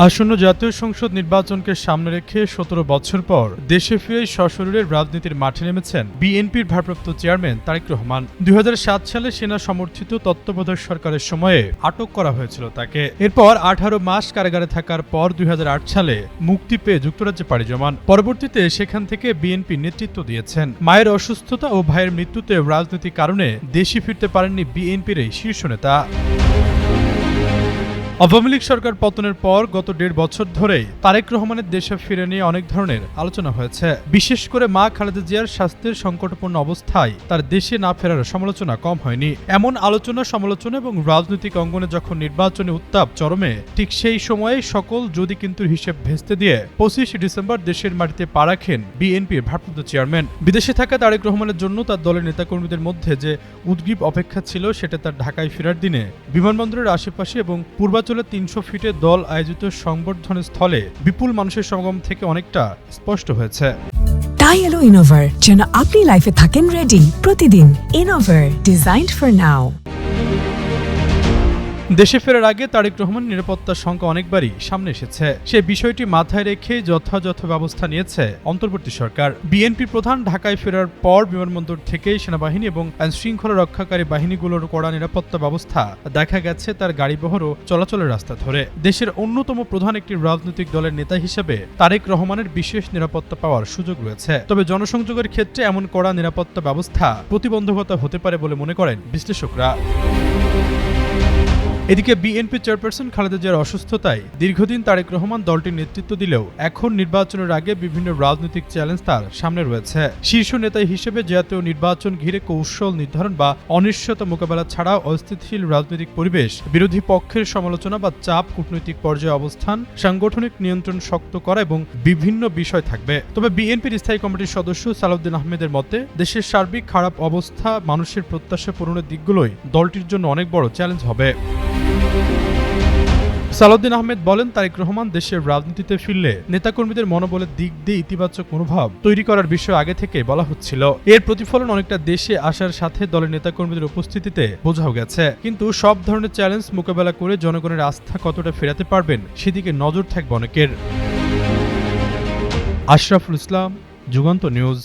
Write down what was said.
আসন্ন জাতীয় সংসদ নির্বাচনকে সামনে রেখে ১৭ বছর পর দেশে ফিরে সশরীরে রাজনীতির মাঠে নেমেছেন বিএনপির ভারপ্রাপ্ত চেয়ারম্যান তারেক রহমান। ২০০৭ সালে সেনা সমর্থিত তত্ত্বাবধায়ক সরকারের সময়ে আটক করা হয়েছিল তাকে। এরপর ১৮ মাস কারাগারে থাকার পর ২০০৮ সালে মুক্তি পেয়ে যুক্তরাজ্যে পাড়ি জমান। পরবর্তীতে সেখান থেকে বিএনপি নেতৃত্ব দিয়েছেন। মায়ের অসুস্থতা ও ভাইয়ের মৃত্যুতে রাজনৈতিক কারণে দেশে ফিরতে পারেননি বিএনপির এই শীর্ষ নেতা। আওয়ামী লীগ সরকার পতনের পর গত ১.৫ বছর ধরেই তারেক রহমানের দেশে ফিরে নিয়ে অনেক ধরনের আলোচনা হয়েছে। বিশেষ করে মা খালেদা জিয়ার স্বাস্থ্যের সংকটপূর্ণ অবস্থায় তার দেশে না ফেরার সমালোচনা কম হয়নি। এমন আলোচনা সমালোচনা এবং রাজনৈতিক অঙ্গনে যখন নির্বাচনী উত্তাপ চরমে, ঠিক সেই সময়ে সকল যদি কিন্তুর হিসেব ভেস্তে দিয়ে ২৫ ডিসেম্বর দেশের মাটিতে পা রাখেন বিএনপির ভারপ্রাপ্ত চেয়ারম্যান। বিদেশে থাকা তারেক রহমানের জন্য তার দলের নেতাকর্মীদের মধ্যে যে উদ্গ্রীব অপেক্ষা ছিল, সেটা তার ঢাকায় ফেরার দিনে বিমানবন্দরের আশেপাশে এবং পূর্বাঞ্চলে ৩০০ ফিটে দল আয়োজিত সংবর্ধনা স্থলে বিপুল মানুষের সমাগম থেকে অনেকটা স্পষ্ট হয়েছে। তাই এলো ইনোভার, যেন আপনি লাইফে থাকেন রেডি প্রতিদিন। Innova, designed for now. দেশে ফেরার আগে তারেক রহমান নিরাপত্তার সংখ্যা অনেকবারই সামনে এসেছে। সে বিষয়টি মাথায় রেখে যথাযথ ব্যবস্থা নিয়েছে অন্তর্বর্তী সরকার। বিএনপি প্রধান ঢাকায় ফেরার পর বিমানবন্দর থেকেই সেনাবাহিনী এবং আইনশৃঙ্খলা রক্ষাকারী বাহিনীগুলোর কড়া নিরাপত্তা ব্যবস্থা দেখা গেছে তার গাড়িবহরও চলাচলের রাস্তা ধরে। দেশের অন্যতম প্রধান একটি রাজনৈতিক দলের নেতা হিসেবে তারেক রহমানের বিশেষ নিরাপত্তা পাওয়ার সুযোগ রয়েছে। তবে জনসংযোগের ক্ষেত্রে এমন কড়া নিরাপত্তা ব্যবস্থা প্রতিবন্ধকতা হতে পারে বলে মনে করেন বিশ্লেষকরা। এদিকে বিএনপি চেয়ারপারসন খালেদা জিয়ার অসুস্থতায় দীর্ঘদিন তারেক রহমান দলটির নেতৃত্ব দিলেও এখন নির্বাচনের আগে বিভিন্ন রাজনৈতিক চ্যালেঞ্জ তার সামনে রয়েছে। শীর্ষ নেতা হিসেবে জাতীয় নির্বাচন ঘিরে কৌশল নির্ধারণ বা অনিশ্চয়তা মোকাবেলা ছাড়া অস্থিতিশীল রাজনৈতিক পরিবেশ, বিরোধী পক্ষের সমালোচনা বা চাপ, কূটনৈতিক পর্যায়ে অবস্থান, সাংগঠনিক নিয়ন্ত্রণ শক্ত করা এবং বিভিন্ন বিষয় থাকবে। তবে বিএনপির স্থায়ী কমিটির সদস্য সালাউদ্দিন আহমেদের মতে, দেশের সার্বিক খারাপ অবস্থা, মানুষের প্রত্যাশা পূরণের দিকগুলোই দলটির জন্য অনেক বড় চ্যালেঞ্জ হবে। সালাউদ্দিন আহমেদ বলেন, তারেক রহমান দেশের রাজনীতিতে ফিরলে নেতাকর্মীদের মনোবলের দিক দিয়ে ইতিবাচক মনোভাব তৈরি করার বিষয় আগে থেকে বলা হচ্ছিল। এর প্রতিফলন অনেকটা দেশে আসার সাথে দলের নেতাকর্মীদের উপস্থিতিতে বোঝাও গেছে। কিন্তু সব ধরনের চ্যালেঞ্জ মোকাবেলা করে জনগণের আস্থা কতটা ফেরাতে পারবেন সেদিকে নজর থাকবে অনেকের। আশরাফুল ইসলাম, যুগান্তর নিউজ।